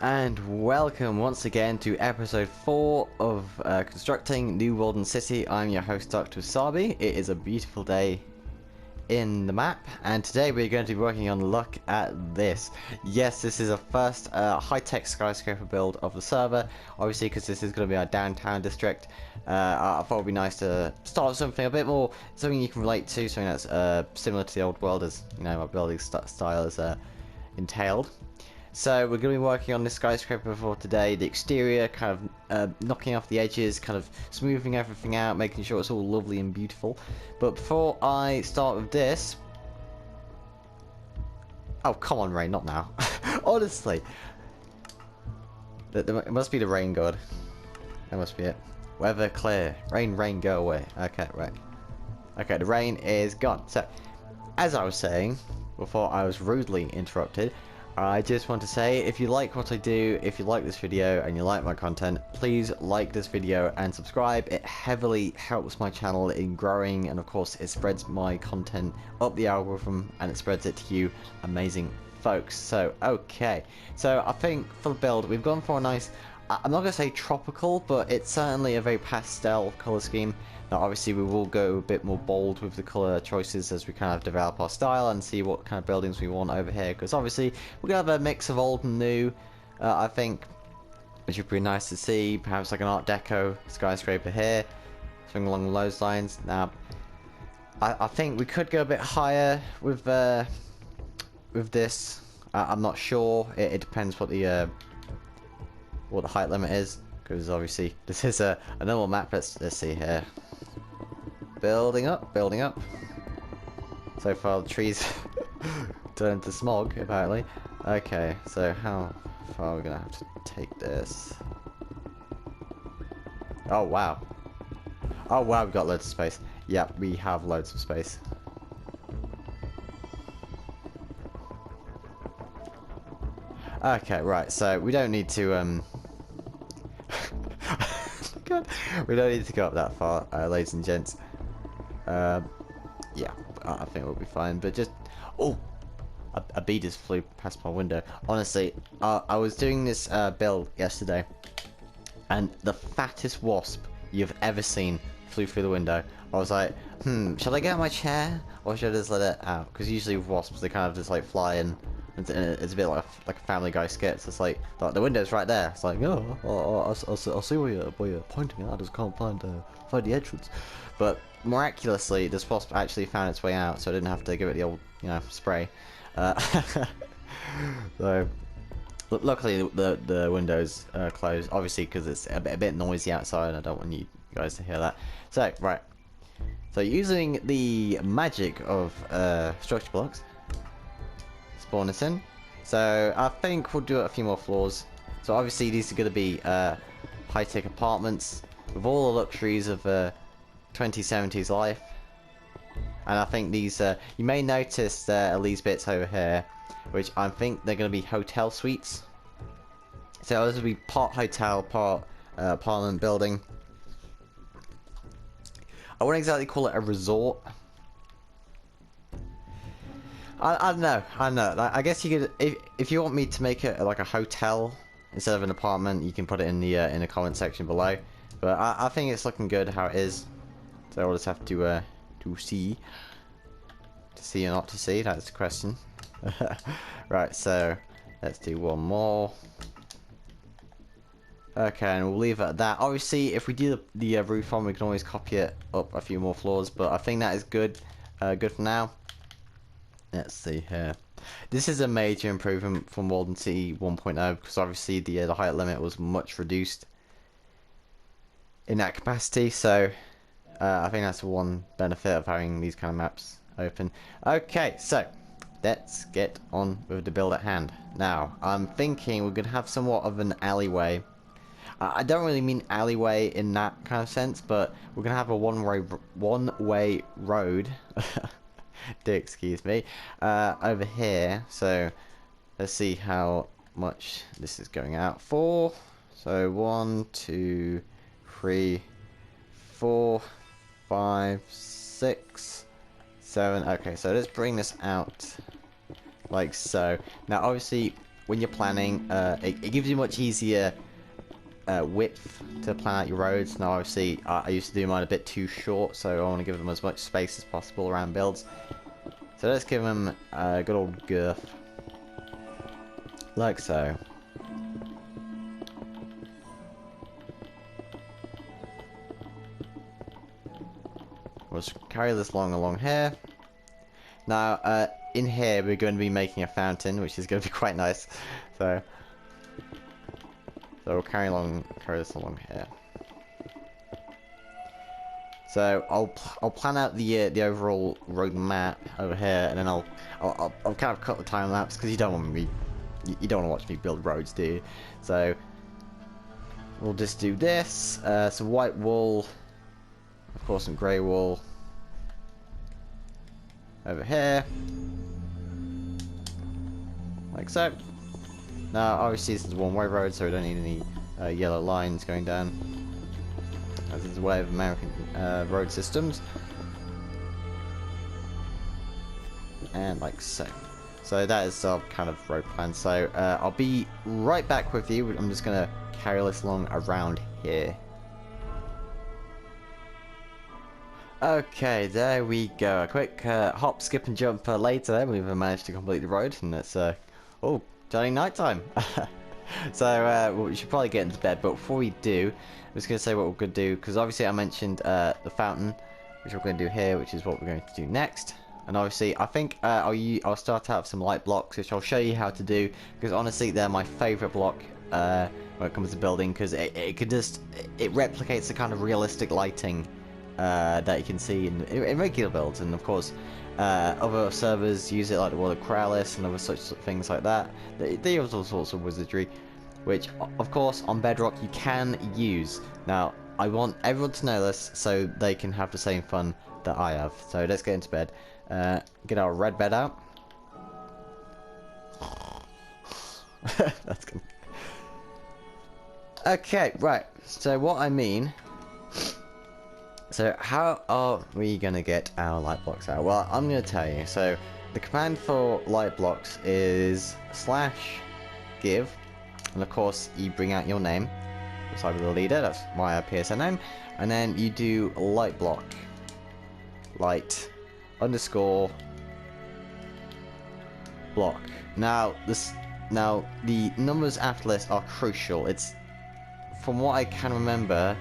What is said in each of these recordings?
and welcome once again to episode 4 of Constructing New Walden City. I'm your host, Dr. Sabi. It is a beautiful day in the map, and today we're going to be working on look at this. Yes, this is a first high-tech skyscraper build of the server, obviously because this is going to be our downtown district. I thought it would be nice to start with something a bit more, something you can relate to, something that's similar to the old world, as you know, our building style is entailed. So we're going to be working on this skyscraper for today, the exterior, kind of knocking off the edges, kind of smoothing everything out, making sure it's all lovely and beautiful. But before I start with this... Oh, come on, rain, not now. Honestly. It must be the rain god. That must be it. Weather clear. Rain, go away. Okay, right. Okay, the rain is gone. So, as I was saying, before I was rudely interrupted, I just want to say, if you like what I do, if you like this video and you like my content, please like this video and subscribe. It heavily helps my channel in growing, and of course it spreads my content up the algorithm and it spreads it to you amazing folks. So okay, so I think for the build we've gone for a nice, I'm not going to say tropical, but it's certainly a very pastel colour scheme. Now obviously we will go a bit more bold with the colour choices as we kind of develop our style and see what kind of buildings we want over here, because obviously we're going to have a mix of old and new, I think, which would be nice to see. Perhaps like an Art Deco skyscraper here, something along those lines. Now I think we could go a bit higher with this. I'm not sure, it depends what the height limit is, because obviously this is a normal map. Let's see here. Building up. So far the trees turned to smog, apparently. Okay, so how far are we gonna have to take this? Oh wow. Oh wow, we've got loads of space. Yeah, we have loads of space. Okay, right, so we don't need to God, we don't need to go up that far, ladies and gents. Yeah, I think we'll be fine. But just, oh, a bee just flew past my window. Honestly, I was doing this build yesterday, and the fattest wasp you've ever seen flew through the window. I was like, should I get out my chair or should I just let it out? Because usually with wasps they kind of just like fly in. It's a bit like a Family Guy skit. So it's like the window's right there. It's like, oh, I'll see where you're pointing at. I just can't find the entrance. But miraculously, this wasp actually found its way out, so I didn't have to give it the old, spray. So luckily the window's closed, obviously because it's a bit noisy outside, and I don't want you guys to hear that. So right, so using the magic of structure blocks. Spawn us in. So I think we'll do a few more floors. So obviously these are going to be high-tech apartments with all the luxuries of 2070s life. And I think these, you may notice these bits over here, which I think they're going to be hotel suites. So this will be part hotel, part apartment building. I wouldn't exactly call it a resort. I don't know. I guess you could, if you want me to make it like a hotel instead of an apartment, you can put it in the comment section below. But I think it's looking good how it is. So we'll just have to see or not to see. That's the question. Right. So let's do one more. Okay, and we'll leave it at that. Obviously, if we do the roof on, we can always copy it up a few more floors. But I think that is good. Good for now. Let's see here. This is a major improvement from Walden City 1.0, because obviously the height limit was much reduced in that capacity. So I think that's one benefit of having these kind of maps open. Okay, so let's get on with the build at hand. Now I'm thinking we're gonna have somewhat of an alleyway. I don't really mean alleyway in that kind of sense, but we're gonna have a one-way road. Do excuse me, over here. So let's see how much this is going out for. So 1, 2, 3, 4, 5, 6, 7. Okay, so let's bring this out like so. Now obviously when you're planning, it gives you much easier width to plan out your roads. Now obviously I used to do mine a bit too short, so I want to give them as much space as possible around builds. So let's give them a good old girth, like so. We'll just carry this along here. Now in here we're going to be making a fountain, which is going to be quite nice. So we'll carry this along here. So I'll plan out the overall road map over here, and then I'll kind of cut the time lapse, because you don't want to watch me build roads, do you? So we'll just do this. Some white wool, of course, some grey wool over here, like so. Now obviously this is a one-way road, so we don't need any yellow lines going down, as is the way of American road systems. And like so. So that is our kind of road plan. So I'll be right back with you. I'm just going to carry this along around here. Okay, there we go. A quick hop, skip and jump later. We've managed to complete the road, and it's oh, turning night time. So well, we should probably get into bed, but before we do, I'm just going to say what we're going to do, because obviously I mentioned the fountain, which we're going to do here, which is what we're going to do next. And obviously I think I'll start out with some light blocks, which I'll show you how to do, because honestly they're my favourite block when it comes to building, because it replicates the kind of realistic lighting that you can see in regular builds. And of course other servers use it, like the World of Kralis and other such things like that. They use all sorts of wizardry, which of course on Bedrock you can use. Now I want everyone to know this so they can have the same fun that I have. So let's get into bed. Get our red bed out. That's good. Okay, right. So what I mean. So how are we gonna get our light blocks out? Well, I'm gonna tell you. So the command for light blocks is /give, and of course you bring out your name beside the leader. That's my PSN name, and then you do light block, light _ block. Now the numbers after this are crucial. It's, from what I can remember.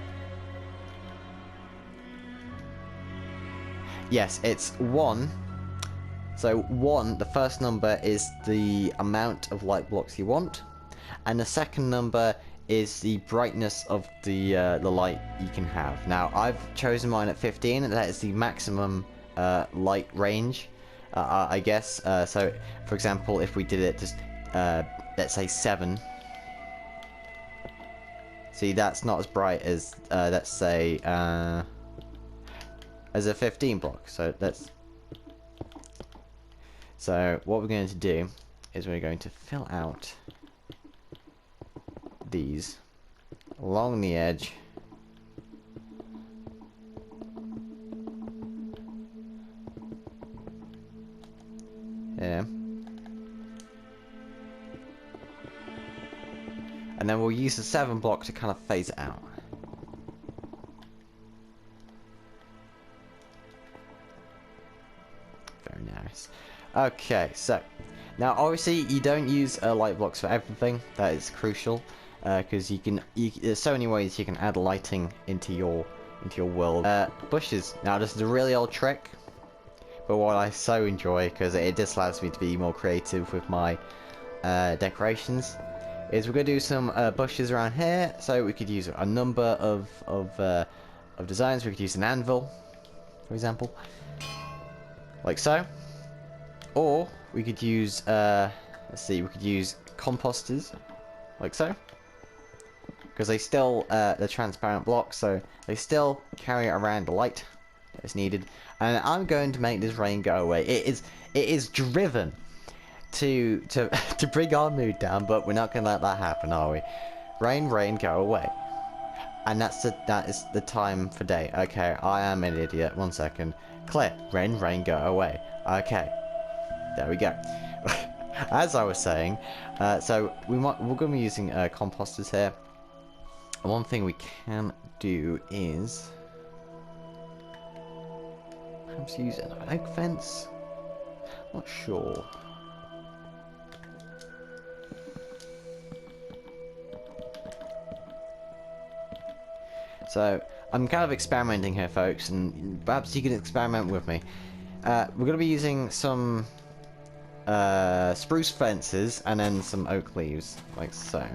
Yes, it's 1. So 1, the first number is the amount of light blocks you want, and the second number is the brightness of the light you can have. Now I've chosen mine at 15, and that is the maximum light range, I guess. So for example, if we did it just let's say 7. See, that's not as bright as let's say as a 15 block. So what we're going to do is we're going to fill out these along the edge. Here. And then we'll use the 7 block to kind of phase it out. Nice. Okay, so now obviously you don't use light blocks for everything. That is crucial, because there's so many ways you can add lighting into your world. Bushes. Now this is a really old trick, but what I so enjoy, because it just allows me to be more creative with my decorations, is we're gonna do some bushes around here. So we could use a number of designs. We could use an anvil, for example. Like so. Or we could use let's see, we could use composters, like so, because they still they're transparent blocks, so they still carry around the light that is needed. And I'm going to make this rain go away. It is driven to bring our mood down, but we're not gonna let that happen, are we? Rain, go away. And that is the time for day. Okay, I am an idiot. 1 second. Clear. Rain, go away. Okay. There we go. as I was saying, so we're going to be using composters here. And one thing we can do is perhaps use an oak fence. Not sure. So I'm kind of experimenting here, folks, and perhaps you can experiment with me. We're going to be using some spruce fences and then some oak leaves, like so.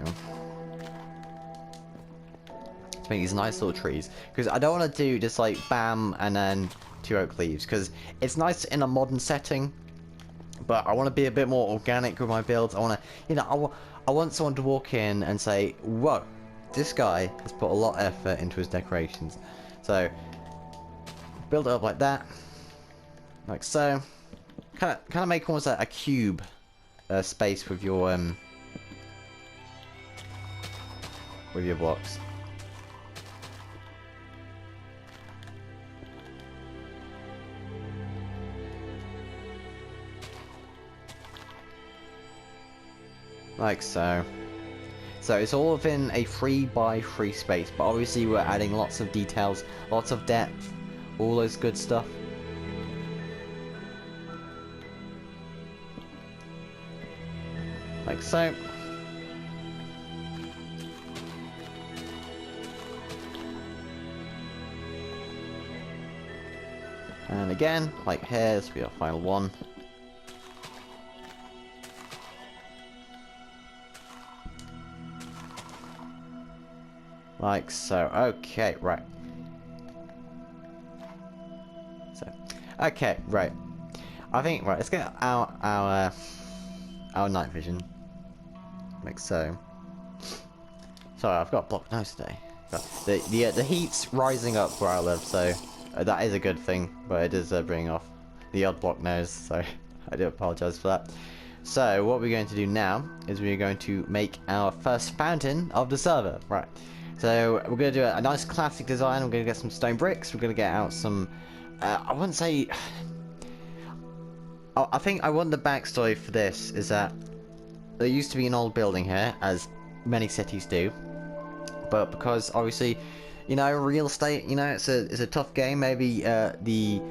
To make these nice little trees, because I don't want to do just like bam and then 2 oak leaves, because it's nice in a modern setting, but I want to be a bit more organic with my builds. I want to, you know, I want someone to walk in and say, whoa, this guy has put a lot of effort into his decorations. So build it up like that, like so. Kind of make almost a cube space with your blocks. Like so. So it's all within a 3x3 space, but obviously we're adding lots of details, lots of depth, all those good stuff. Like so. And again, like here, this will be our final one. Like so. Okay, right. So, okay, right. I think, right, let's get our night vision. Like so. Sorry, I've got a blocked nose today. The heat's rising up where I live, so that is a good thing, but it is bringing off the odd blocked nose, so I do apologise for that. So what we're going to do now is we're going to make our first fountain of the server, right? So we're going to do a nice classic design. We're going to get some stone bricks. We're going to get out some. I wouldn't say. I think I want the backstory for this is that there used to be an old building here, as many cities do, but because obviously, you know, real estate, you know, it's a tough game. Maybe the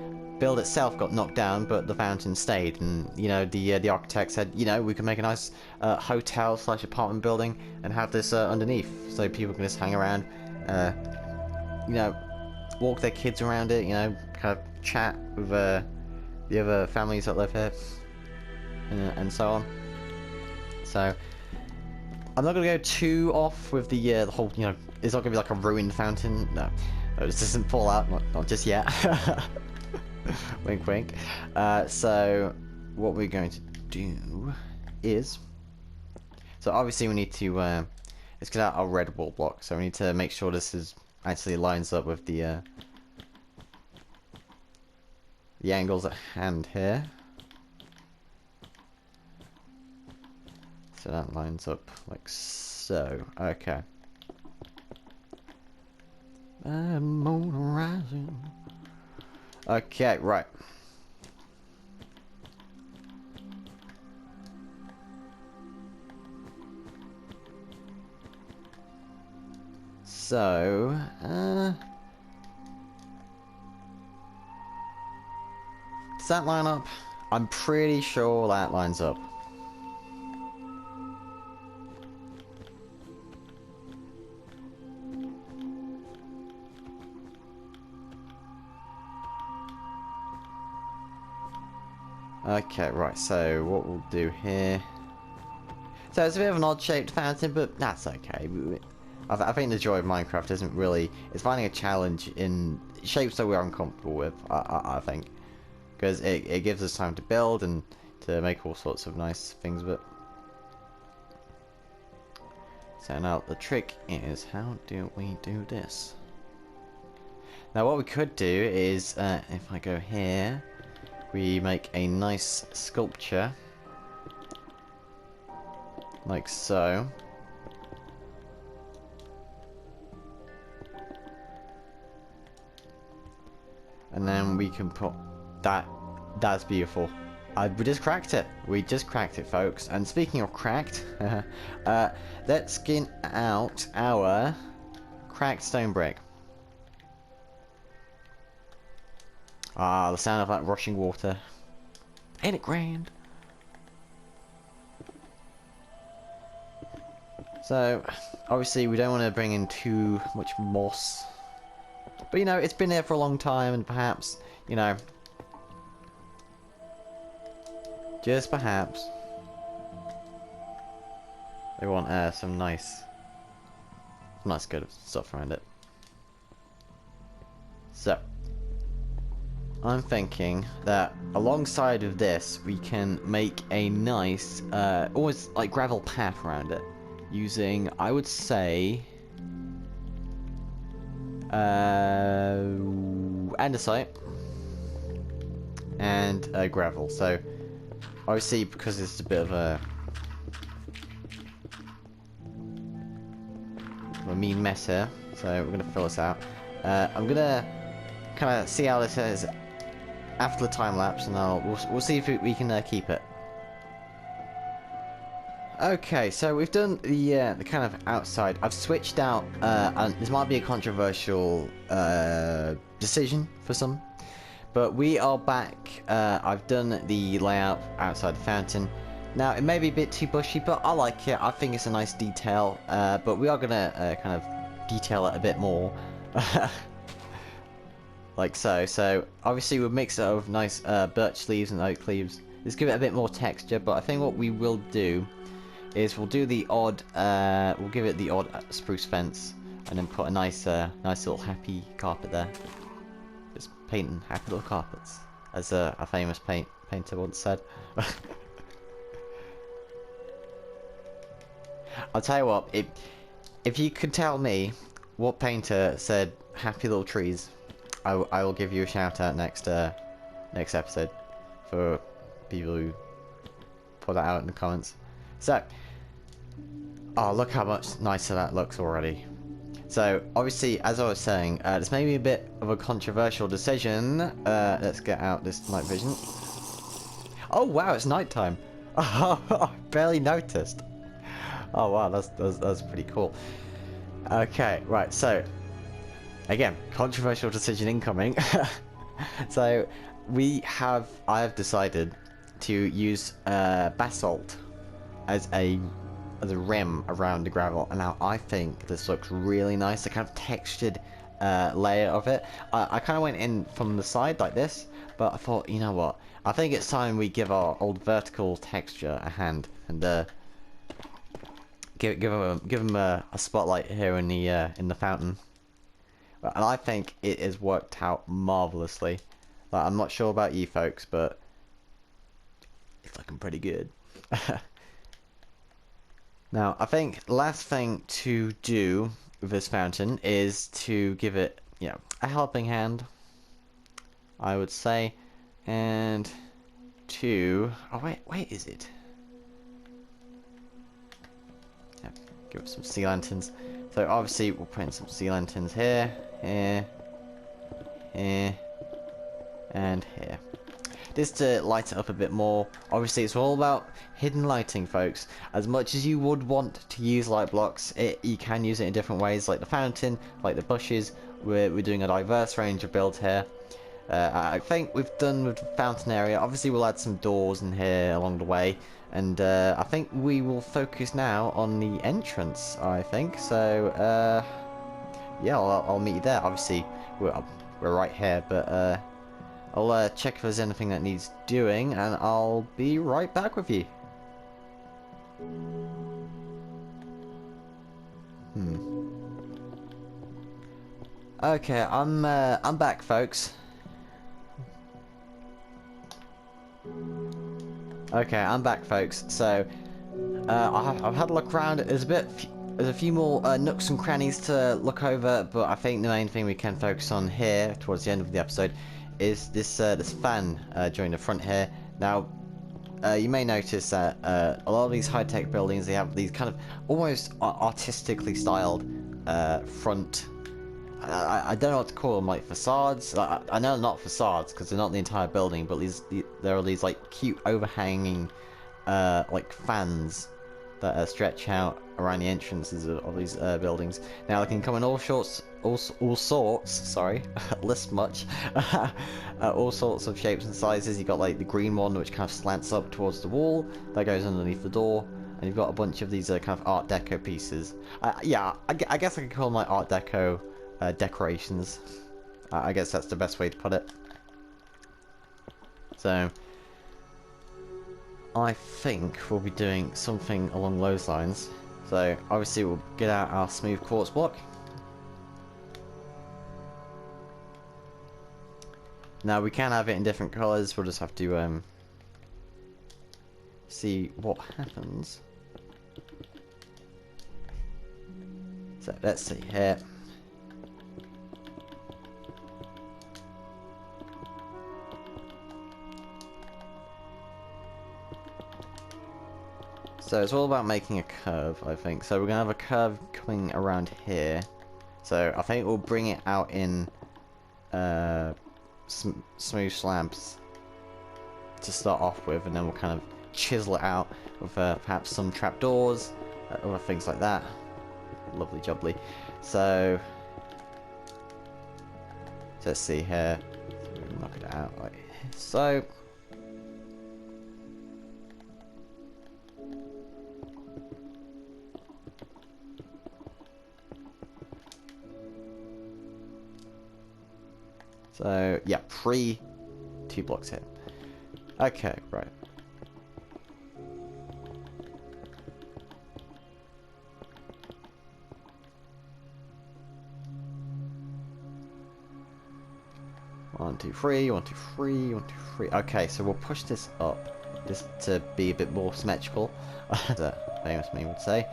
build itself got knocked down, but the fountain stayed, and you know, the architect said, you know, we can make a nice hotel / apartment building and have this underneath, so people can just hang around, you know, walk their kids around it, you know, kind of chat with the other families that live here, and so on. So I'm not gonna go too off with the whole, you know, it's not gonna be like a ruined fountain. No, this doesn't fall out, not just yet. Wink, wink. So what we're going to do is, so obviously we need to let's get out our red wall block. So we need to make sure this is actually lines up with the angles at hand here. So that lines up like so. Okay. Moon rising. Okay, right. So, does that line up? I'm pretty sure that lines up. Okay, right, so what we'll do here... So it's a bit of an odd-shaped fountain, but that's okay. I think the joy of Minecraft isn't really... It's finding a challenge in shapes that we're uncomfortable with, I think. Because it gives us time to build and to make all sorts of nice things of it. So now the trick is, how do we do this? Now what we could do is, if I go here... We make a nice sculpture, like so. And then we can put that, that's beautiful. We just cracked it. We just cracked it, folks. And speaking of cracked, let's skin out our cracked stone brick. Ah, the sound of that rushing water. Ain't it grand? So, obviously we don't want to bring in too much moss. But you know, it's been there for a long time and perhaps, you know, just perhaps, they want some nice good stuff around it. So, I'm thinking that alongside of this, we can make a nice, almost like gravel path around it, using, I would say, andesite and gravel. So, obviously, because it's a bit of a mean mess here, so we're gonna fill this out. I'm gonna kind of see how this is after the time lapse, and we'll see if we can keep it. Okay, so we've done the kind of outside. I've switched out, and this might be a controversial decision for some, but we are back. I've done the layout outside the fountain. Now, it may be a bit too bushy, but I like it. I think it's a nice detail, but we are gonna kind of detail it a bit more. Like so. So, obviously we'll mix it with nice birch leaves and oak leaves. Just give it a bit more texture, but I think what we will do is we'll do the odd, we'll give it the odd spruce fence, and then put a nice little happy carpet there. Just painting happy little carpets, as a famous painter once said. I'll tell you what, if you could tell me what painter said happy little trees, I will give you a shout out next episode for people who put that out in the comments. So, oh, look how much nicer that looks already. So, obviously, as I was saying, this may be a bit of a controversial decision. Let's get out this night vision. Oh wow, it's nighttime. Oh, I barely noticed. Oh wow, that's pretty cool. Okay, right, so again, controversial decision incoming. So I have decided to use basalt as a rim around the gravel, and now I think this looks really nice. The kind of textured layer of it. I kind of went in from the side like this, but I thought, you know what? I think it's time we give our old vertical texture a hand and give him a spotlight here in the fountain. And I think it has worked out marvelously. Like, I'm not sure about you folks, but it's looking pretty good. Now, I think the last thing to do with this fountain is to give it, you know, a helping hand, I would say, and oh wait, is it? Yeah, give it some sea lanterns. So obviously we'll put in some sea lanterns here, here, here, and here. Just to light it up a bit more. Obviously it's all about hidden lighting, folks. As much as you would want to use light blocks, you can use it in different ways, like the fountain, like the bushes. We're doing a diverse range of builds here. I think we've done with the fountain area. Obviously we'll add some doors in here along the way. And I think we will focus now on the entrance, I think. So, yeah, I'll meet you there. Obviously, we're right here, but I'll check if there's anything that needs doing, and I'll be right back with you. Okay, I'm back, folks. Okay, I'm back, folks. So, I've had a look around. There's a few more nooks and crannies to look over, but I think the main thing we can focus on here, towards the end of the episode, is this fan during the front here. Now, you may notice that a lot of these high-tech buildings, they have these kind of almost artistically styled front I don't know what to call them, like facades. I know they're not facades because they're not the entire building, but there are these like cute overhanging like fans that stretch out around the entrances of these buildings. Now they can come in all sorts. Sorry, list much. All sorts of shapes and sizes. You've got like the green one, which kind of slants up towards the wall. That goes underneath the door. And you've got a bunch of these kind of Art Deco pieces. Yeah, I guess I could call them like Art Deco decorations. I guess that's the best way to put it. So, I think we'll be doing something along those lines. So, obviously we'll get out our smooth quartz block. Now we can have it in different colours, we'll just have to see what happens. So let's see here. So it's all about making a curve, I think. So we're gonna have a curve coming around here. So I think we'll bring it out in smooth slabs to start off with, and then we'll kind of chisel it out with perhaps some trapdoors, or things like that. Lovely jubbly. So let's see here. So knock it out like so. So yeah, 2 blocks here. Okay, right. One, two, three, 1, 2, 3, 1, 2, 3. Okay, so we'll push this up just to be a bit more symmetrical, as a famous meme would say.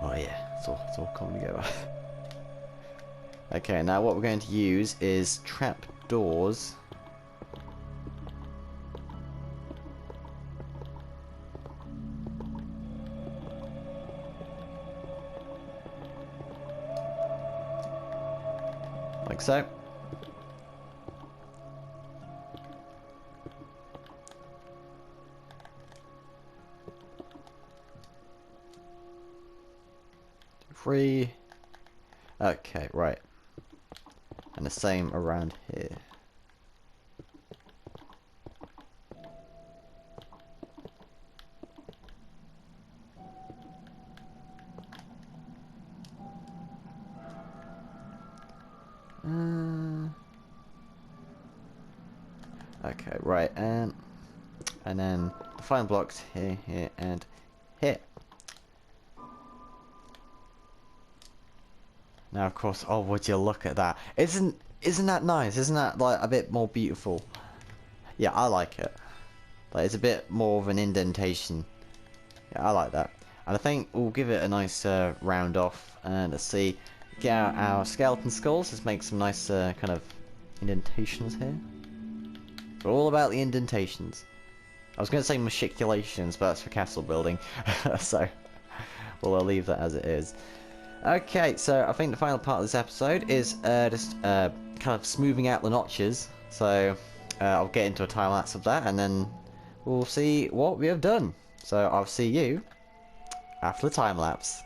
Oh yeah, it's all coming together. Okay, now what we're going to use is trap doors. Like so. Three. Okay, right. And the same around here. Okay, right, and then the final blocks here, here, and here. Now, of course, oh, would you look at that? Isn't that nice? Isn't that like a bit more beautiful? Yeah, I like it. Like, it's a bit more of an indentation. Yeah, I like that. And I think we'll give it a nice round off. And let's see, get out our skeleton skulls. Let's make some nice kind of indentations here. We're all about the indentations. I was going to say matriculations, but that's for castle building. So we'll leave that as it is. Okay, so I think the final part of this episode is just kind of smoothing out the notches. So I'll get into a time lapse of that, and then we'll see what we have done. So I'll see you after the time lapse.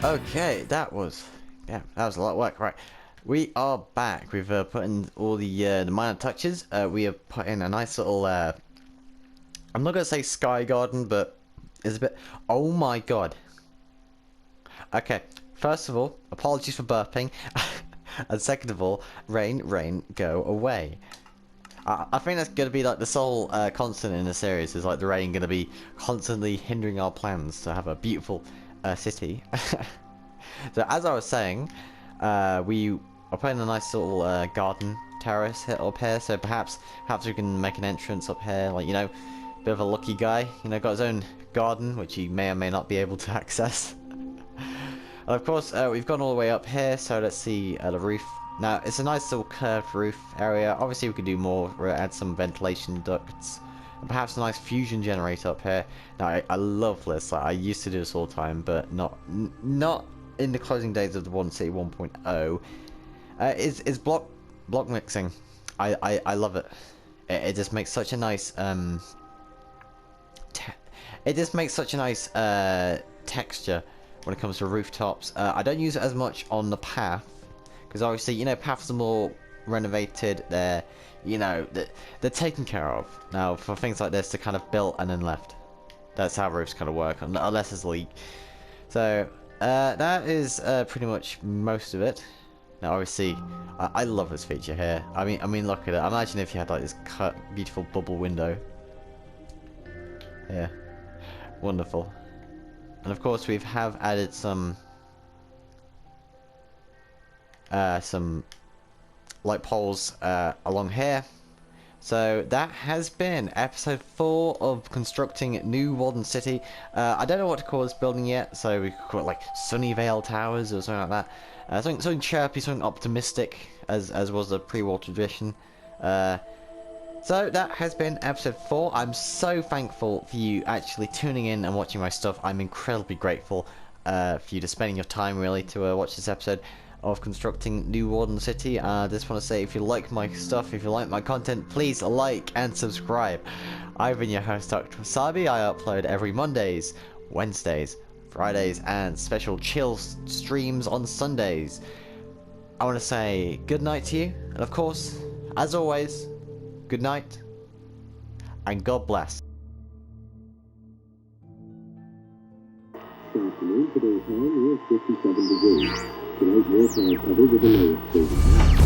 Okay, that was a lot of work. Right, we are back. We've put in all the minor touches. We have put in a nice little. I'm not gonna say sky garden, but it's a bit. Oh my god. Okay, first of all, apologies for burping, and second of all, rain, go away. I think that's going to be like the sole constant in the series, is like the rain going to be constantly hindering our plans to have a beautiful city. So as I was saying, we are putting a nice little garden terrace up here, so perhaps we can make an entrance up here, like, you know, bit of a lucky guy, you know, got his own garden, which he may or may not be able to access. And of course, we've gone all the way up here, so let's see the roof. Now, it's a nice little curved roof area. Obviously, we could do more, add some ventilation ducts, and perhaps a nice fusion generator up here. Now, I love this. Like, I used to do this all the time, but not in the closing days of the One City 1.0. Is block mixing. I love it. It just makes such a nice texture when it comes to rooftops. I don't use it as much on the path, because obviously, you know, paths are more renovated. They're, you know, they're taken care of. Now, for things like this, they're kind of built and then left. That's how roofs kind of work, unless there's a leak. So, that is pretty much most of it. Now, obviously, I love this feature here. I mean, look at it. Imagine if you had like this beautiful bubble window. Yeah, wonderful. And of course, we have added some light poles along here. So that has been episode 4 of constructing New Modern City. I don't know what to call this building yet, so we could call it like Sunnyvale Towers or something like that. Something chirpy, something optimistic, as was the pre-war tradition. So that has been episode 4. I'm so thankful for you actually tuning in and watching my stuff. I'm incredibly grateful for you to spending your time really to watch this episode of constructing New Modern City. I just want to say, if you like my stuff, if you like my content, please like and subscribe. I've been your host, Dr. Wasabi. I upload every Mondays, Wednesdays, Fridays, and special chill streams on Sundays. I want to say good night to you, and of course, as always, good night, and God bless. This afternoon, today's time is 57 degrees. Tonight, more cloud cover with a low of 30.